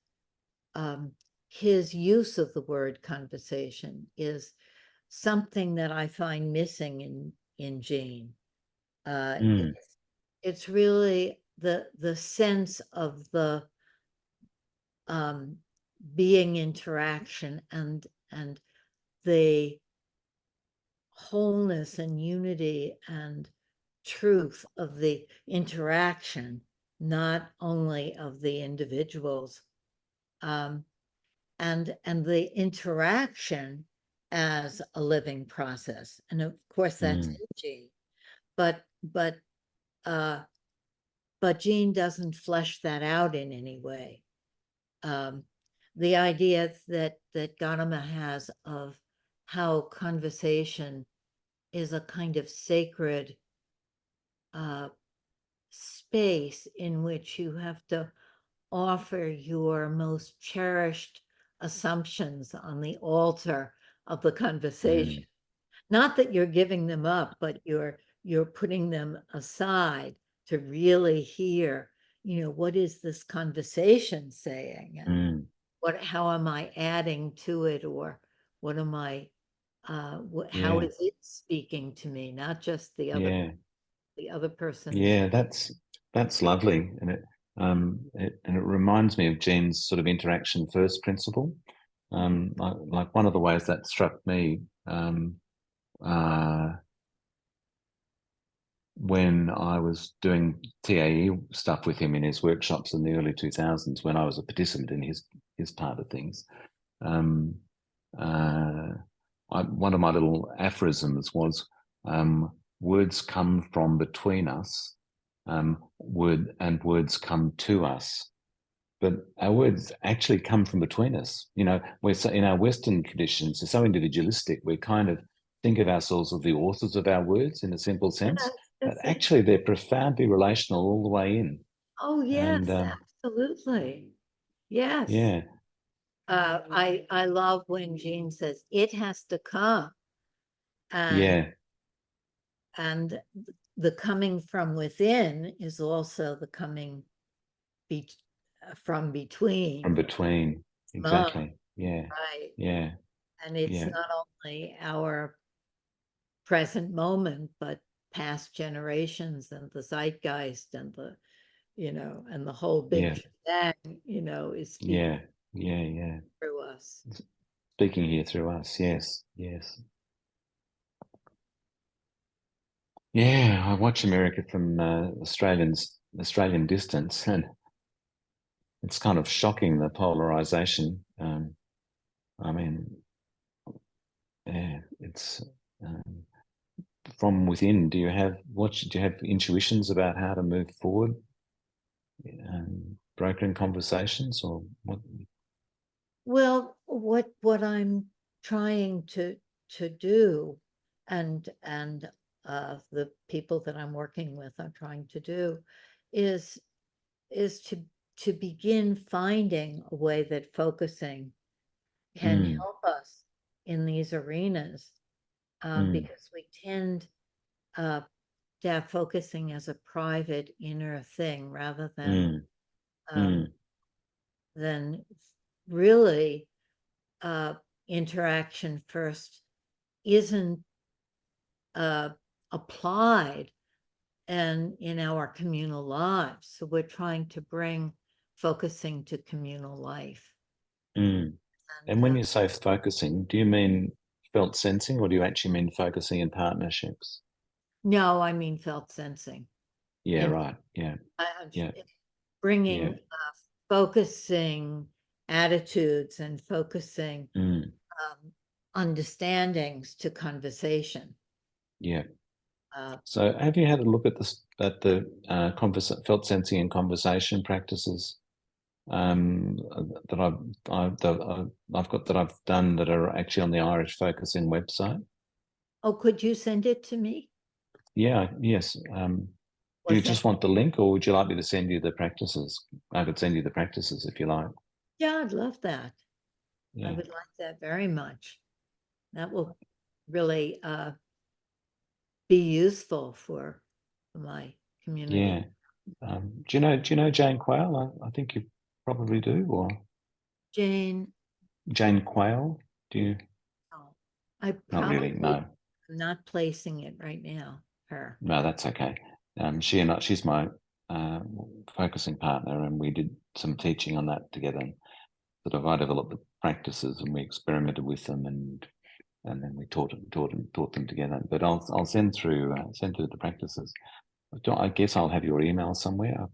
use of the word conversation is something that I find missing in Jean. Mm. It's really the sense of the being interaction and the wholeness and unity and truth of the interaction, not only of the individuals, and the interaction as a living process. And of course that's in Jean, but Jean doesn't flesh that out in any way. The idea that Gadamer has of how conversation is a kind of sacred space in which you have to offer your most cherished assumptions on the altar of the conversation. Not that you're giving them up, but you're putting them aside to really hear, what is this conversation saying? And how am I adding to it? Or what am I, how is it speaking to me? Not just the other person's. Yeah, that's lovely. And it reminds me of Jean's sort of interaction first principle. Like one of the ways that struck me, when I was doing TAE stuff with him in his workshops in the early 2000s, when I was a participant in his part of things. One of my little aphorisms was, words come from between us, words come to us. But our words actually come from between us. We're so, in our Western traditions, they're so individualistic. We kind of think of ourselves as the authors of our words in a simple sense, but actually they're profoundly relational all the way in. Oh, yes, And, absolutely. Yes. Yeah. I love when Jean says it has to come. And the coming from within is also the coming from between. From between, exactly. Yeah. Right. Yeah. And it's not only our present moment, but past generations and the zeitgeist and the, and the whole big thing, is speaking through us. Speaking here through us, yes. Yeah, I watch America from Australian distance, and it's kind of shocking, the polarization. I mean, it's from within. Do you have intuitions about how to move forward, brokering conversations, or what? Well, what I'm trying to do, and the people that I'm working with are trying to do, is to begin finding a way that focusing can help us in these arenas, because we tend to have focusing as a private inner thing rather than really interaction first isn't applied and in our communal lives. So we're trying to bring focusing to communal life. And when you say focusing, do you mean felt sensing, or do you actually mean focusing in partnerships? No, I mean felt sensing. Yeah, right. Yeah. Bringing focusing attitudes and focusing understandings to conversation. Yeah. So have you had a look at the felt sensing and conversation practices that I've done that are actually on the Irish Focusing website? Oh, could you send it to me? Yeah, yes. Do you just want the link, or would you like me to send you the practices? I could send you the practices if you like. Yeah, I'd love that. Yeah. I would like that very much. That will really be useful for my community. Yeah. Do you know Jane Quayle? I think you probably do. Or Jane Quayle? Do you? No, I Not really. No. I'm not placing it right now, her. No, that's okay. She's my focusing partner, and we did some teaching on that together. Sort of, I developed the practices, and we experimented with them, and then we taught them together. But I'll send through the practices. I guess I'll have your email somewhere.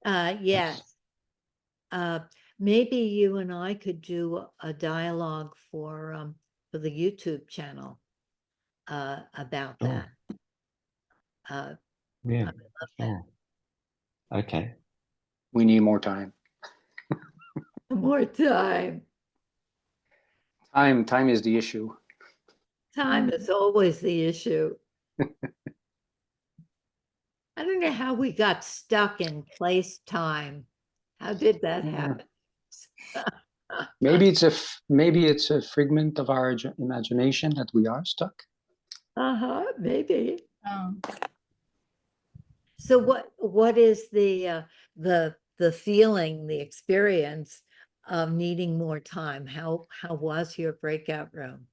Yes. Maybe you and I could do a dialogue for the YouTube channel about Sure. that. Yeah. I would love that. Sure. Okay. We need more time. More time. Time is the issue. Time is always the issue. I don't know how we got stuck in place time. How did that Yeah. happen? Maybe it's a figment of our imagination that we are stuck. Maybe. So what is the feeling, the experience of needing more time? How was your breakout room?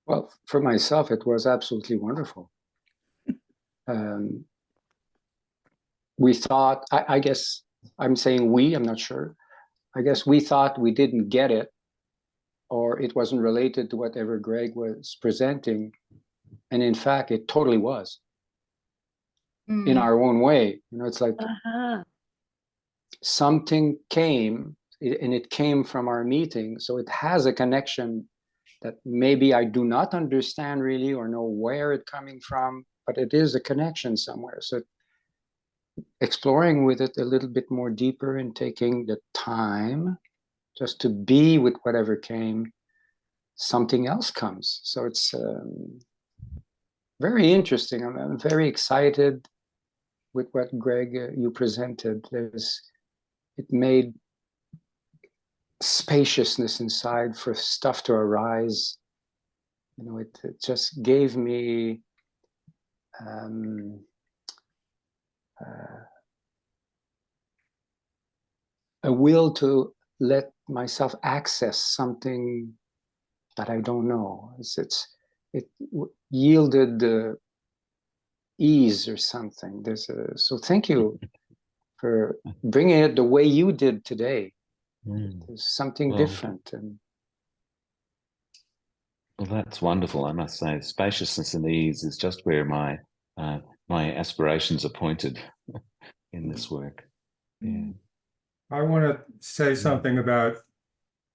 Well, for myself, it was absolutely wonderful. We thought, I guess I'm saying we, I'm not sure. I guess we thought we didn't get it, or it wasn't related to whatever Greg was presenting. And in fact, it totally was. In our own way. You know, it's like something came, and it came from our meeting. So it has a connection that maybe I do not understand really or know where it's coming from, but it is a connection somewhere. So exploring with it a little bit more deeper and taking the time just to be with whatever came, something else comes. So it's very interesting. I'm very excited with what Greg you presented. It made spaciousness inside for stuff to arise. You know, it just gave me a will to let myself access something that I don't know. It yielded ease or something. So thank you for bringing it the way you did today. There's something different. And well, that's wonderful. I must say, spaciousness and ease is just where my aspirations are pointed in this work. Yeah. I want to say something about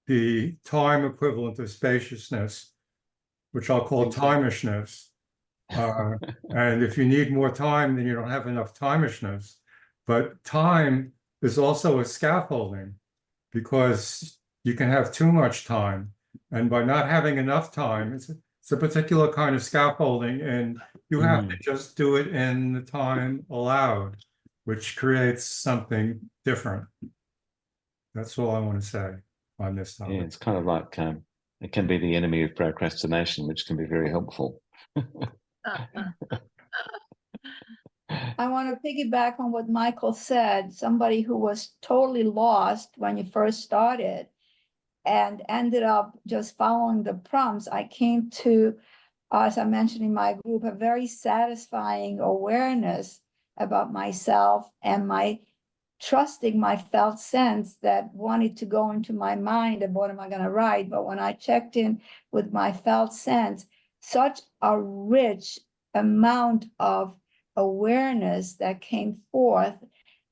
the time equivalent of spaciousness, which I'll call timishness. And if you need more time, then you don't have enough timishness. But time is also a scaffolding, because you can have too much time. And by not having enough time, it's a particular kind of scaffolding, and you have to just do it in the time allowed, which creates something different. That's all I want to say on this topic. Yeah, it's kind of like it can be the enemy of procrastination, which can be very helpful. I want to piggyback on what Michael said. Somebody who was totally lost when you first started and ended up just following the prompts. I came to, as I mentioned in my group, a very satisfying awareness about myself and my trusting my felt sense that wanted to go into my mind and what am I going to write. But when I checked in with my felt sense, such a rich amount of awareness that came forth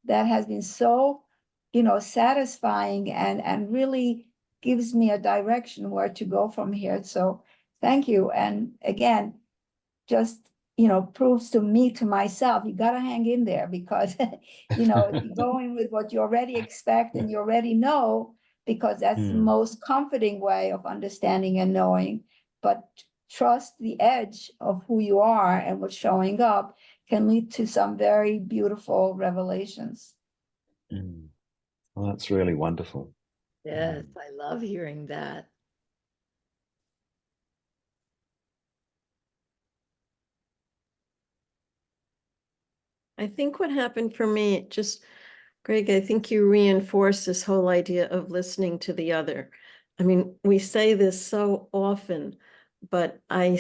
that has been so, satisfying and really gives me a direction where to go from here. So thank you. And again, just, proves to me, to myself, you got to hang in there, because, you go in with what you already expect and you already know, because that's the most comforting way of understanding and knowing. But trust the edge of who you are and what's showing up can lead to some very beautiful revelations. Well, that's really wonderful. Yes, I love hearing that. I think what happened for me, Greg, I think you reinforced this whole idea of listening to the other. I mean, we say this so often, but I'm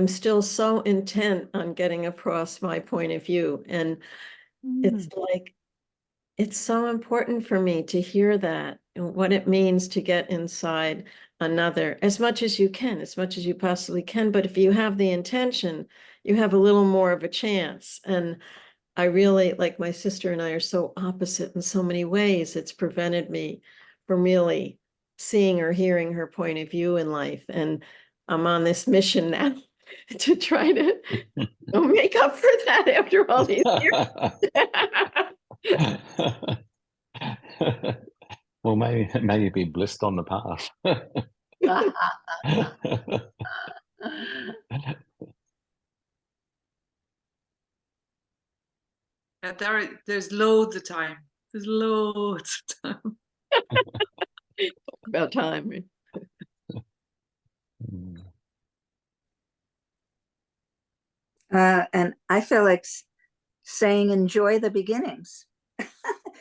still so intent on getting across my point of view. And it's like, it's so important for me to hear that and what it means to get inside another as much as you can, as much as you possibly can. But if you have the intention, you have a little more of a chance. And I really, like, my sister and I are so opposite in so many ways. It's prevented me from really seeing or hearing her point of view in life. And I'm on this mission now to try to make up for that after all these years. Well, maybe be blessed on the path. There's loads of time. There's loads of time. About time. And I feel like saying enjoy the beginnings.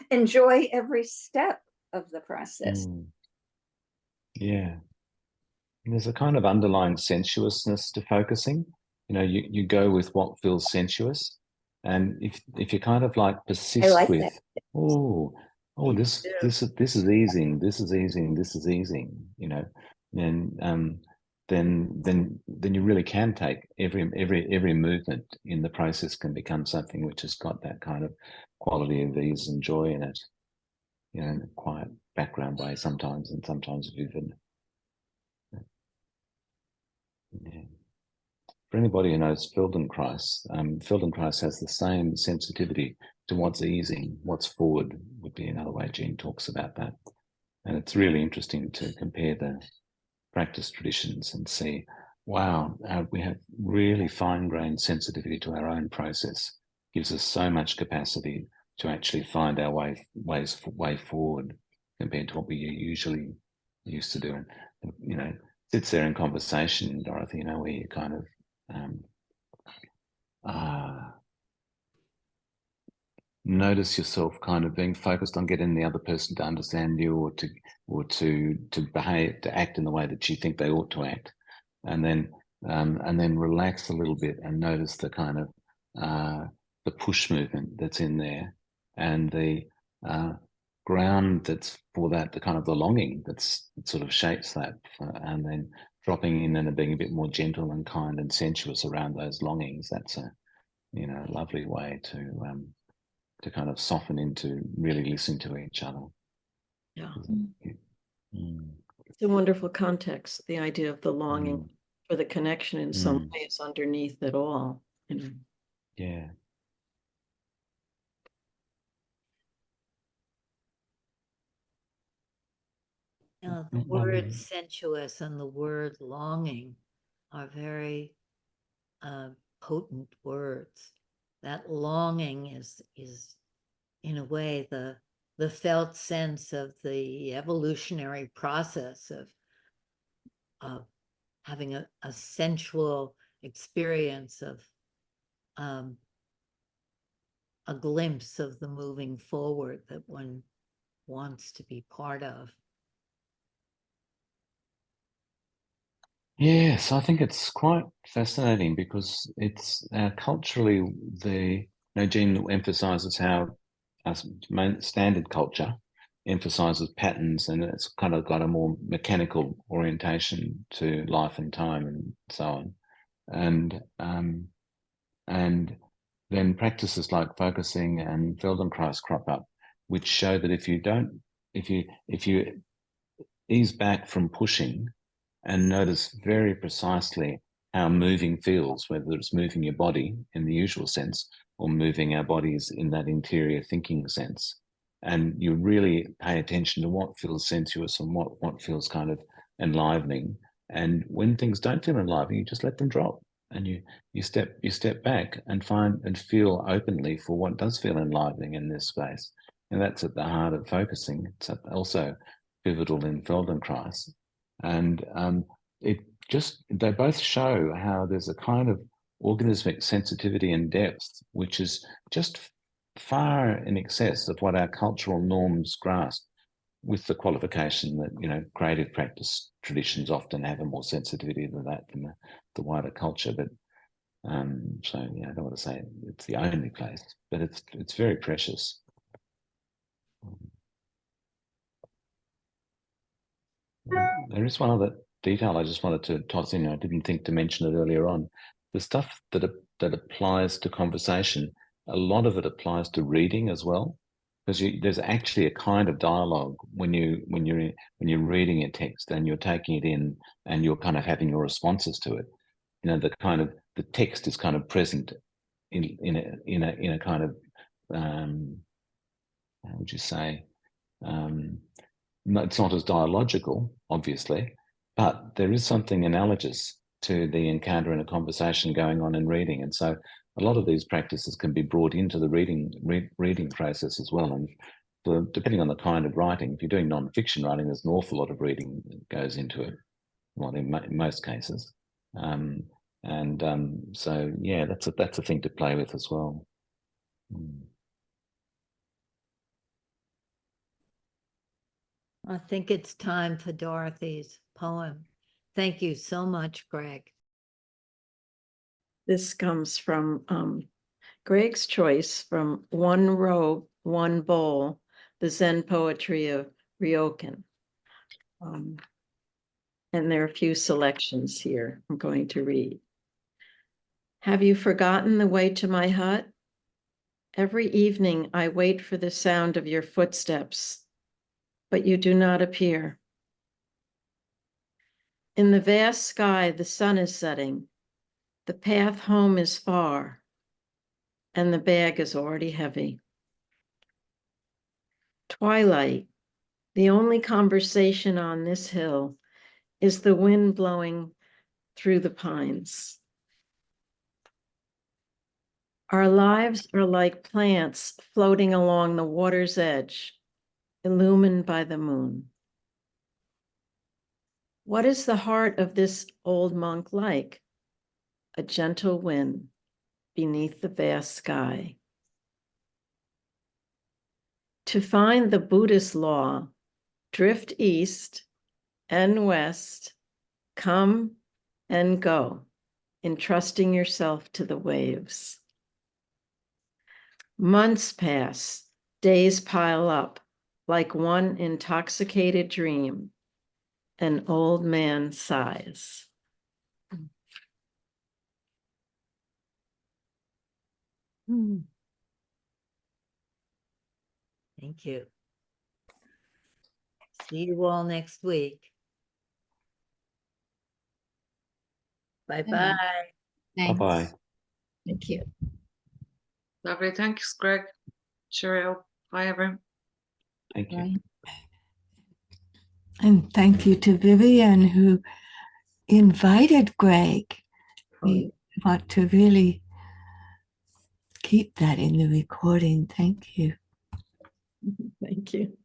Enjoy every step of the process. Yeah. And there's a kind of underlying sensuousness to focusing. You know, you go with what feels sensuous. And if you kind of like persist like with, that. this is easing, this is easing, this is easing, you know, then you really can take every movement in the process can become something which has got that kind of quality of ease and joy in it, you know, in a quiet background way sometimes, and sometimes vivid. Yeah. For anybody who knows Feldenkrais, Feldenkrais has the same sensitivity to what's easing, what's forward would be another way Jean talks about that. And it's really interesting to compare the practice traditions and see, wow, we have really fine-grained sensitivity to our own process. Gives us so much capacity to actually find our way forward compared to what we usually used to do. And, you know, sits there in conversation, Dorothy, you know, where you kind of notice yourself kind of being focused on getting the other person to understand you, or to behave, to act in the way that you think they ought to act, and then relax a little bit and notice the kind of the push movement that's in there, and the ground that's for that, the kind of the longing that sort of shapes that, and then dropping in and being a bit more gentle and kind and sensuous around those longings. That's a, you know, lovely way to kind of soften into really listening to each other. Yeah. It's a wonderful context, the idea of the longing for the connection in some ways underneath it all. You know? Yeah. The word sensuous and the word longing are very potent words. That longing is in a way the felt sense of the evolutionary process of having a sensual experience of a glimpse of the moving forward that one wants to be part of. Yes, I think it's quite fascinating because it's culturally, Jean emphasizes how standard culture emphasizes patterns, and it's kind of got a more mechanical orientation to life and time and so on. And then practices like focusing and Feldenkrais crop up, which show that if you ease back from pushing and notice very precisely how moving feels, whether it's moving your body in the usual sense or moving our bodies in that interior thinking sense. And you really pay attention to what feels sensuous and what feels kind of enlivening. And when things don't feel enlivening, you just let them drop. And you step back and find and feel openly for what does feel enlivening in this space. And that's at the heart of focusing. It's also pivotal in Feldenkrais. And they both show how there's a kind of organismic sensitivity and depth, which is just far in excess of what our cultural norms grasp. with the qualification that, you know, creative practice traditions often have a more sensitivity to that than the wider culture. But so yeah, I don't want to say it's the only place, but it's very precious. There is one other detail I just wanted to toss in. I didn't think to mention it earlier on. The stuff that applies to conversation, a lot of it applies to reading as well, because there's actually a kind of dialogue when you're reading a text and you're taking it in and you're kind of having your responses to it. You know, the text is kind of present in a kind of how would you say? It's not as dialogical, obviously, but there is something analogous to the encounter in a conversation going on in reading. And so a lot of these practices can be brought into the reading process as well. And so depending on the kind of writing, if you're doing non-fiction writing, there's an awful lot of reading that goes into it, well, in most cases. So yeah, that's a thing to play with as well. I think it's time for Dorothy's poem. Thank you so much, Greg. This comes from Greg's choice from One Robe, One Bowl, the Zen poetry of Ryokan. And there are a few selections here I'm going to read. Have you forgotten the way to my hut? Every evening I wait for the sound of your footsteps, but you do not appear. In the vast sky, the sun is setting. The path home is far, and the bag is already heavy. Twilight, the only conversation on this hill is the wind blowing through the pines. Our lives are like plants floating along the water's edge, illumined by the moon. What is the heart of this old monk like? A gentle wind beneath the vast sky. To find the Buddhist law, drift east and west, come and go, entrusting yourself to the waves. Months pass, days pile up, like one intoxicated dream. An old man sighs. Thank you. See you all next week. Bye-bye. Bye-bye. Thank you. Lovely. Thanks, Greg. Cheerio. Bye, everyone. Thank you. And thank you to Vivian who invited Greg. We want to really keep that in the recording. Thank you. Thank you.